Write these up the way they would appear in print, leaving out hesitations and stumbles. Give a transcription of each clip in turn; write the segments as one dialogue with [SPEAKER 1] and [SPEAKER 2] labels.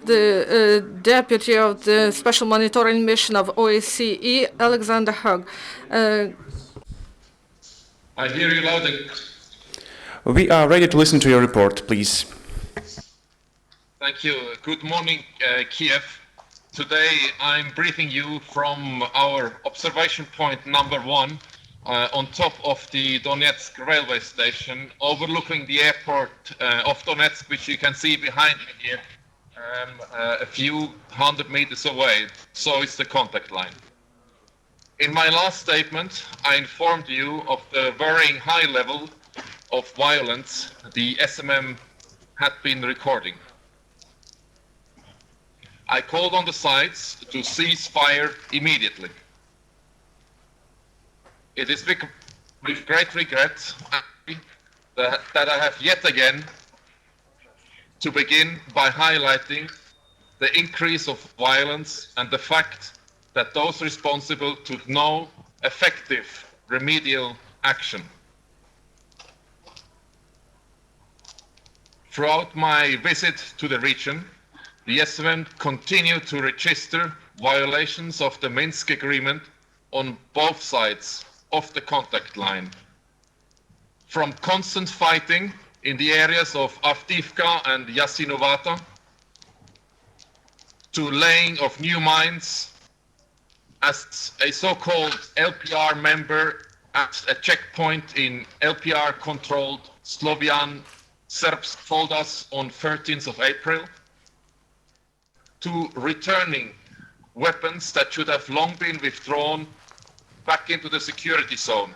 [SPEAKER 1] the deputy of the Special Monitoring Mission of OSCE, Alexander Hug.
[SPEAKER 2] I hear you loud and...
[SPEAKER 3] We are ready to listen to your report, please.
[SPEAKER 2] Thank you. Good morning, Kiev. Today I'm briefing you from our observation point number 1 on top of the Donetsk railway station, overlooking the airport of Donetsk, which you can see behind me here, a few hundred meters away. So is the contact line. In my last statement, I informed you of the varying high level of violence the SMM had been recording. I called on the sides to cease fire immediately. It is with great regret that I have yet again to begin by highlighting the increase of violence and the fact that those responsible took no effective remedial action. Throughout my visit to the region, the SMM continued to register violations of the Minsk agreement on both sides of the contact line. From constant fighting in the areas of Avdiivka and Yasinovata, to laying of new mines, as a so-called LPR member at a checkpoint in LPR-controlled Slovyan Serbsk Foldas on 13th of April, to returning weapons that should have long been withdrawn back into the security zone.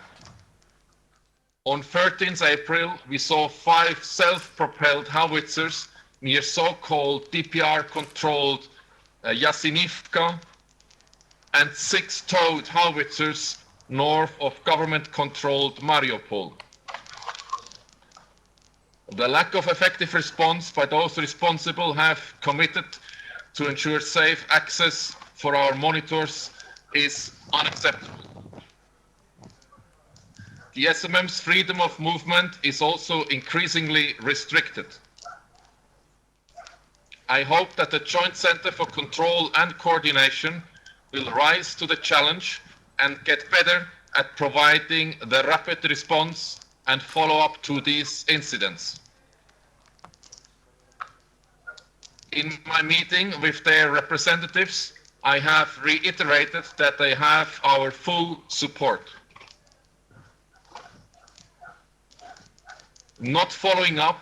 [SPEAKER 2] On 13th April, we saw 5 self-propelled howitzers near so-called DPR-controlled Yasinivka, and 6 towed howitzers north of government-controlled Mariupol. The lack of effective response by those responsible have committed to ensure safe access for our monitors is unacceptable. The SMM's freedom of movement is also increasingly restricted. I hope that the Joint Center for Control and Coordination will rise to the challenge and get better at providing the rapid response and follow-up to these incidents. In my meeting with their representatives, I have reiterated that they have our full support. Not following up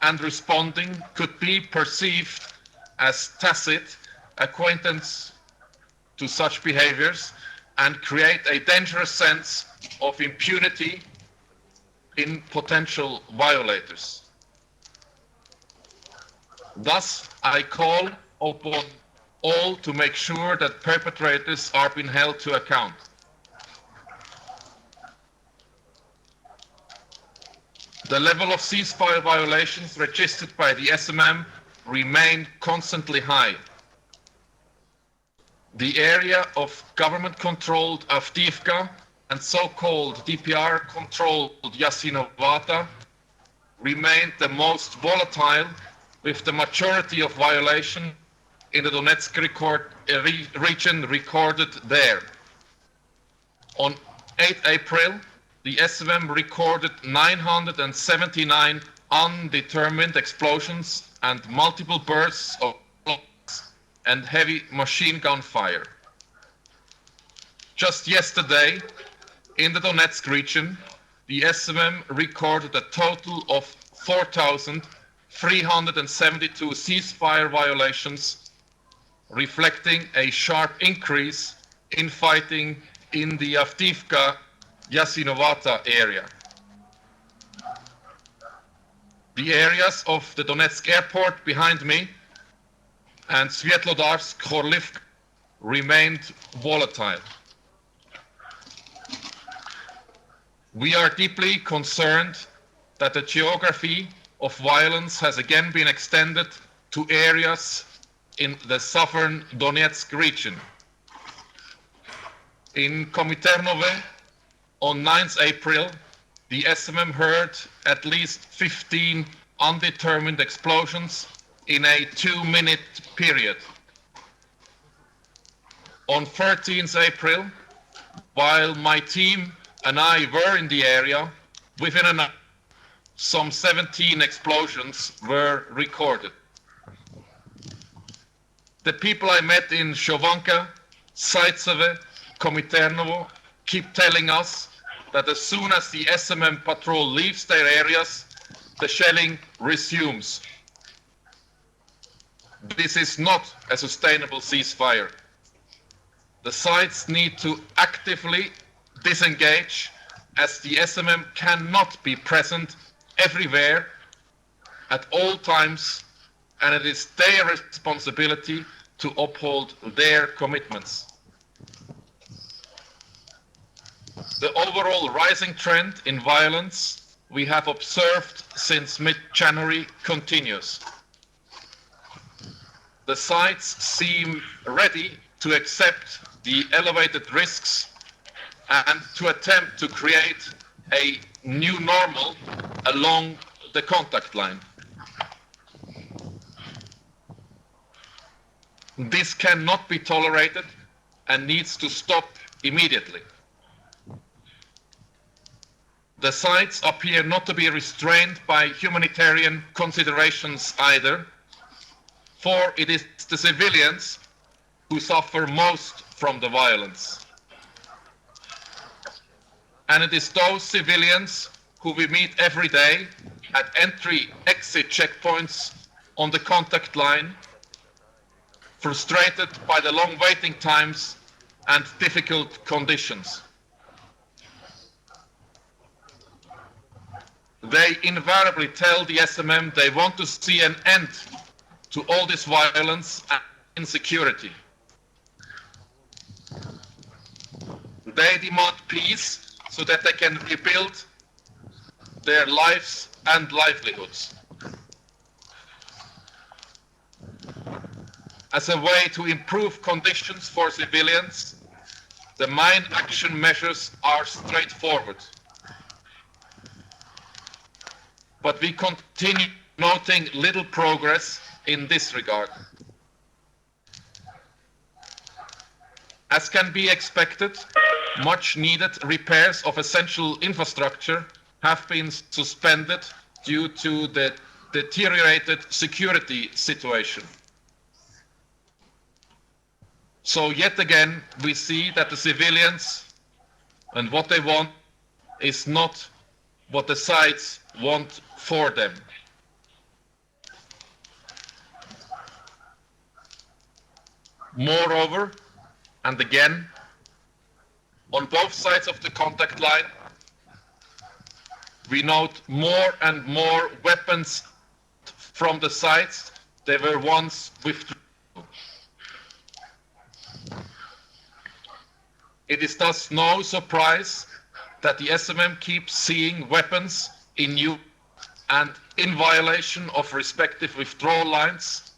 [SPEAKER 2] and responding could be perceived as tacit acquiescence to such behaviors and create a dangerous sense of impunity in potential violators. Thus, I call upon all to make sure that perpetrators are being held to account. The level of ceasefire violations registered by the SMM remain constantly high. The area of government-controlled Avdiivka and so-called DPR-controlled Yasinovata remained the most volatile, with the majority of violation in the Donetsk region recorded there. On 8 April, the SMM recorded 979 undetermined explosions and multiple bursts of and heavy machine gun fire. Just yesterday, in the Donetsk region, the SMM recorded a total of 4,372 ceasefire violations, reflecting a sharp increase in fighting in the Avdiivka Yasinovata area. The areas of the Donetsk airport behind me and Svetlodarsk-Khorlivka remained volatile. We are deeply concerned that the geography of violence has again been extended to areas in the southern Donetsk region. In Komiternove, on 9th April, the SMM heard at least 15 undetermined explosions in a 2-minute period. On 13th April, while my team and I were in the area, within an hour, some 17 explosions were recorded. The people I met in Šovanka, Zajcevo, Komiternovo keep telling us that as soon as the SMM patrol leaves their areas, the shelling resumes. This is not a sustainable ceasefire. The sides need to actively disengage, as the SMM cannot be present everywhere at all times, and it is their responsibility to uphold their commitments. The overall rising trend in violence we have observed since mid-January continues. The sides seem ready to accept the elevated risks and to attempt to create a new normal along the contact line. This cannot be tolerated and needs to stop immediately. The sides appear not to be restrained by humanitarian considerations either, for it is the civilians who suffer most from the violence. And it is those civilians who we meet every day at entry-exit checkpoints on the contact line, frustrated by the long waiting times and difficult conditions. They invariably tell the SMM they want to see an end to all this violence and insecurity. They demand peace so that they can rebuild their lives and livelihoods. As a way to improve conditions for civilians, the main action measures are straightforward. But we continue noting little progress in this regard. As can be expected, much needed repairs of essential infrastructure have been suspended due to the deteriorated security situation. So yet again, we see that the civilians and what they want is not what the sides want for them. Moreover, and again, on both sides of the contact line, we note more and more weapons from the sides they were once withdrawn. It is thus no surprise that the SMM keeps seeing weapons in use and in violation of respective withdrawal lines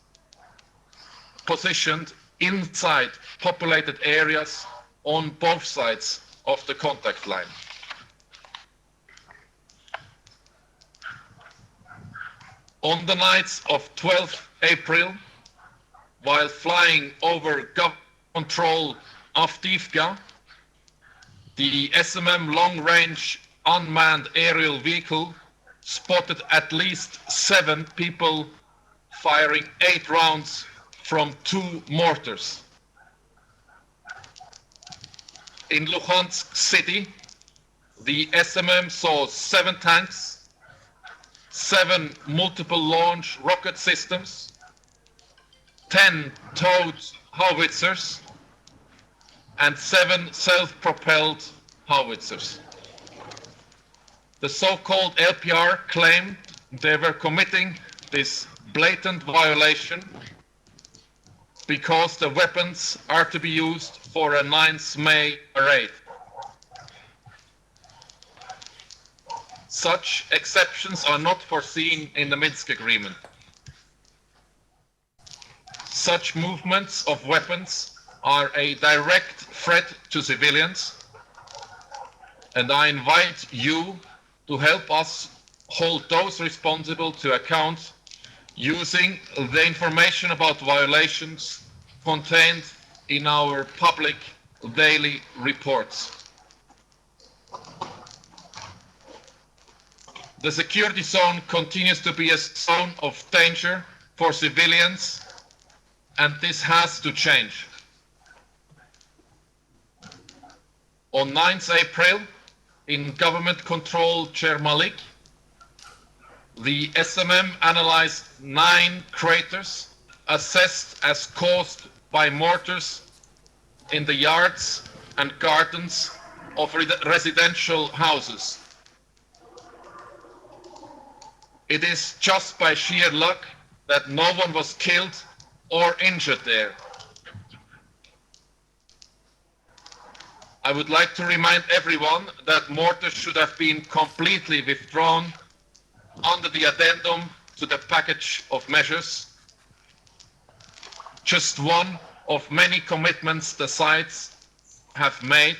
[SPEAKER 2] positioned inside populated areas on both sides of the contact line. On the nights of 12th April, while flying over government control Avdiivka, the SMM long-range unmanned aerial vehicle spotted at least 7 people firing 8 rounds from 2 mortars. In Luhansk city, the SMM saw 7 tanks, 7 multiple launch rocket systems, 10 towed howitzers, and 7 self-propelled howitzers. The so-called LPR claimed they were committing this blatant violation because the weapons are to be used for a 9th May parade. Such exceptions are not foreseen in the Minsk Agreement. Such movements of weapons are a direct threat to civilians, and I invite you to help us hold those responsible to account using the information about violations contained in our public daily reports. The security zone continues to be a zone of danger for civilians, and this has to change. On 9th April, in government-controlled Chermalik, the SMM analyzed 9 craters assessed as caused by mortars in the yards and gardens of residential houses. It is just by sheer luck that no one was killed or injured there. I would like to remind everyone that mortars should have been completely withdrawn under the addendum to the package of measures. Just one of many commitments the sides have made,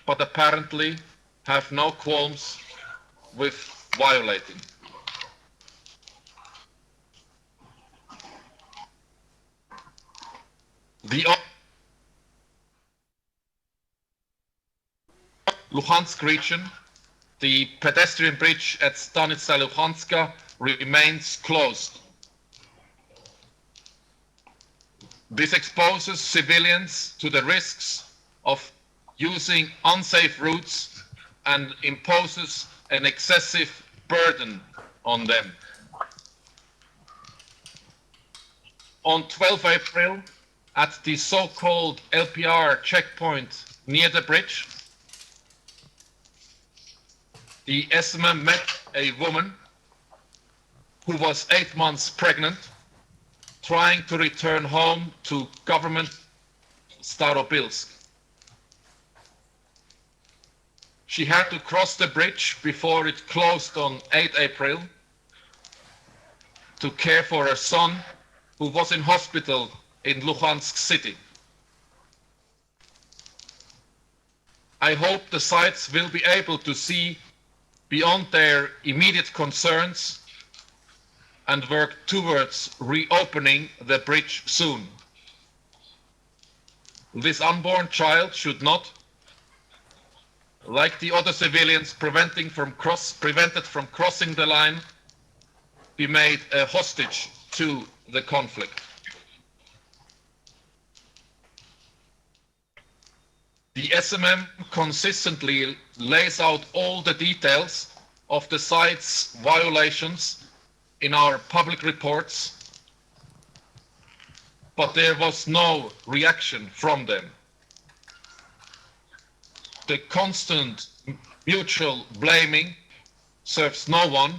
[SPEAKER 2] but apparently have no qualms with violating. The Luhansk region, the pedestrian bridge at Stanitsa Luhanska remains closed. This exposes civilians to the risks of using unsafe routes and imposes an excessive burden on them. On 12 April, at the so-called LPR checkpoint near the bridge, the SMM met a woman who was 8 months pregnant, trying to return home to government Starobilsk. She had to cross the bridge before it closed on 8 April to care for her son, who was in hospital in Luhansk city. I hope the sides will be able to see beyond their immediate concerns and work towards reopening the bridge soon. This unborn child should not, like the other civilians prevented from crossing the line, be made a hostage to the conflict. The SMM consistently lays out all the details of the site's violations in our public reports, but there was no reaction from them. The constant mutual blaming serves no one,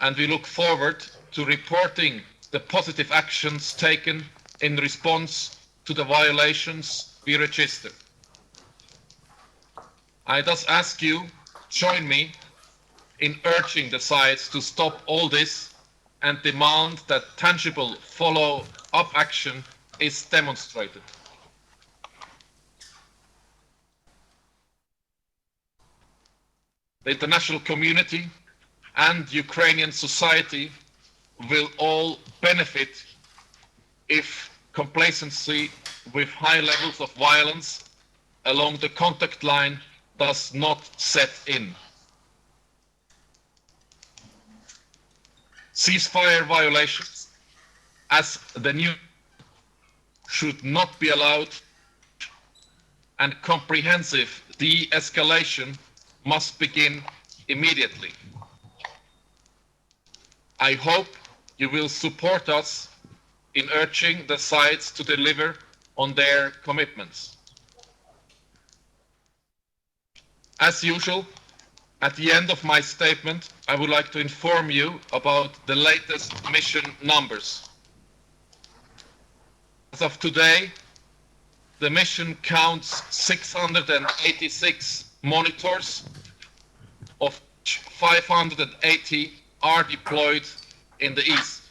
[SPEAKER 2] and we look forward to reporting the positive actions taken in response to the violations we registered. I thus ask you, join me in urging the sides to stop all this and demand that tangible follow-up action is demonstrated. The international community and Ukrainian society will all benefit if complacency with high levels of violence along the contact line does not set in. Ceasefire violations, as the new, should not be allowed, and comprehensive de-escalation must begin immediately. I hope you will support us in urging the sides to deliver on their commitments. As usual, at the end of my statement, I would like to inform you about the latest mission numbers. As of today, the mission counts 686 monitors, of which 580 are deployed in the east.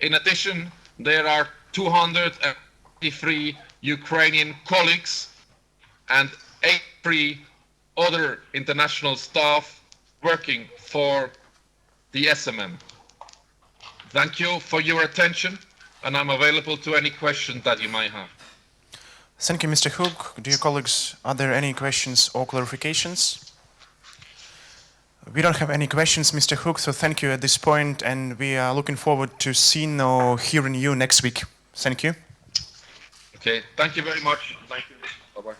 [SPEAKER 2] In addition, there are 283 Ukrainian colleagues and 83 other international staff working for the SMM. Thank you for your attention, and I'm available to any questions that you might have.
[SPEAKER 3] Thank you, Mr. Hook. Dear colleagues, are there any questions or clarifications? We don't have any questions, Mr. Hook, so thank you at this point, and we are looking forward to seeing or hearing you next week. Thank you.
[SPEAKER 2] Okay, thank you very much. Thank you. Bye-bye.